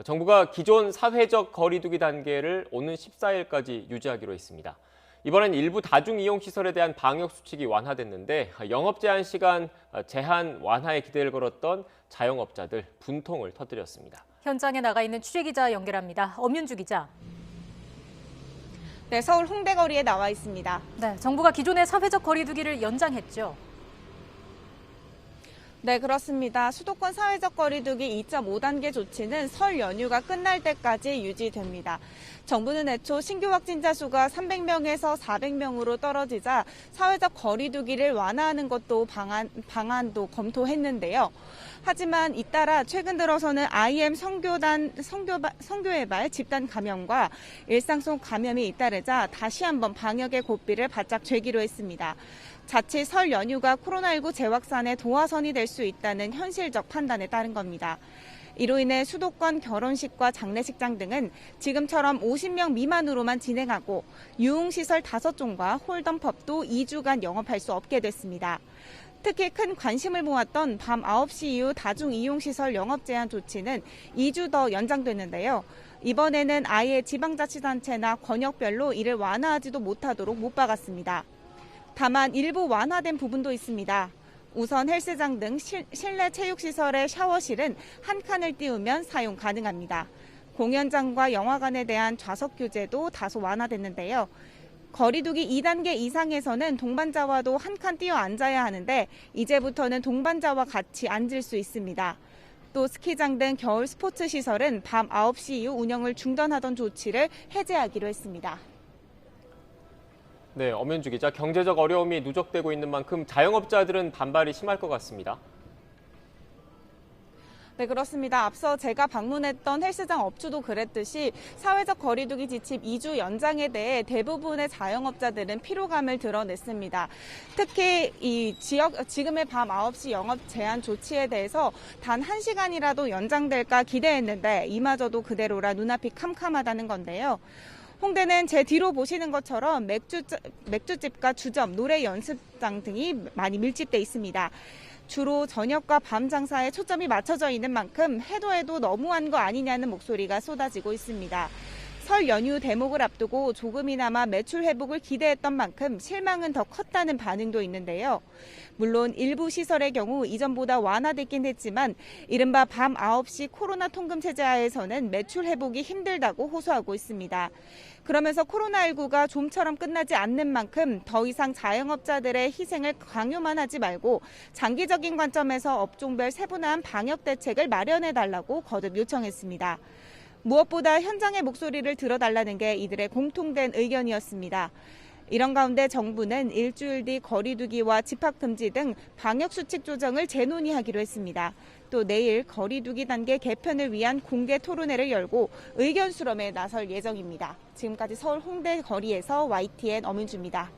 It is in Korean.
정부가 기존 사회적 거리 두기 단계를 오는 14일까지 유지하기로 했습니다. 이번엔 일부 다중이용시설에 대한 방역 수칙이 완화됐는데 영업 제한 시간 제한 완화에 기대를 걸었던 자영업자들 분통을 터뜨렸습니다. 현장에 나가 있는 취재기자 연결합니다. 엄윤주 기자. 네, 서울 홍대 거리에 나와 있습니다. 네, 정부가 기존의 사회적 거리 두기를 연장했죠. 네, 그렇습니다. 수도권 사회적 거리 두기 2.5단계 조치는 설 연휴가 끝날 때까지 유지됩니다. 정부는 애초 신규 확진자 수가 300명에서 400명으로 떨어지자 사회적 거리 두기를 완화하는 것도 방안도 검토했는데요. 하지만 잇따라 최근 들어서는 IM 성교회발 집단 감염과 일상 속 감염이 잇따르자 다시 한번 방역의 고삐를 바짝 쥐기로 했습니다. 자칫 설 연휴가 코로나19 재확산의 도화선이 될 수 있다는 현실적 판단에 따른 겁니다. 이로 인해 수도권 결혼식과 장례식장 등은 지금처럼 50명 미만으로만 진행하고 유흥시설 5종과 홀덤펍도 2주간 영업할 수 없게 됐습니다. 특히 큰 관심을 모았던 밤 9시 이후 다중이용시설 영업 제한 조치는 2주 더 연장됐는데요. 이번에는 아예 지방자치단체나 권역별로 이를 완화하지도 못하도록 못 박았습니다. 다만 일부 완화된 부분도 있습니다. 우선 헬스장 등 실내 체육시설의 샤워실은 한 칸을 띄우면 사용 가능합니다. 공연장과 영화관에 대한 좌석 규제도 다소 완화됐는데요. 거리두기 2단계 이상에서는 동반자와도 한 칸 띄어 앉아야 하는데 이제부터는 동반자와 같이 앉을 수 있습니다. 또 스키장 등 겨울 스포츠 시설은 밤 9시 이후 운영을 중단하던 조치를 해제하기로 했습니다. 네, 엄윤주 기자, 경제적 어려움이 누적되고 있는 만큼 자영업자들은 반발이 심할 것 같습니다. 네, 그렇습니다. 앞서 제가 방문했던 헬스장 업주도 그랬듯이 사회적 거리두기 지침 2주 연장에 대해 대부분의 자영업자들은 피로감을 드러냈습니다. 특히 지금의 밤 9시 영업 제한 조치에 대해서 단 1시간이라도 연장될까 기대했는데 이마저도 그대로라 눈앞이 캄캄하다는 건데요. 홍대는 제 뒤로 보시는 것처럼 맥주집과 주점, 노래 연습장 등이 많이 밀집돼 있습니다. 주로 저녁과 밤 장사에 초점이 맞춰져 있는 만큼 해도 너무한 거 아니냐는 목소리가 쏟아지고 있습니다. 설 연휴 대목을 앞두고 조금이나마 매출 회복을 기대했던 만큼 실망은 더 컸다는 반응도 있는데요. 물론 일부 시설의 경우 이전보다 완화됐긴 했지만 이른바 밤 9시 코로나 통금 체제 하에서는 매출 회복이 힘들다고 호소하고 있습니다. 그러면서 코로나19가 좀처럼 끝나지 않는 만큼 더 이상 자영업자들의 희생을 강요만 하지 말고 장기적인 관점에서 업종별 세분화한 방역 대책을 마련해달라고 거듭 요청했습니다. 무엇보다 현장의 목소리를 들어달라는 게 이들의 공통된 의견이었습니다. 이런 가운데 정부는 일주일 뒤 거리두기와 집합금지 등 방역수칙 조정을 재논의하기로 했습니다. 또 내일 거리두기 단계 개편을 위한 공개 토론회를 열고 의견 수렴에 나설 예정입니다. 지금까지 서울 홍대 거리에서 YTN 엄윤주입니다.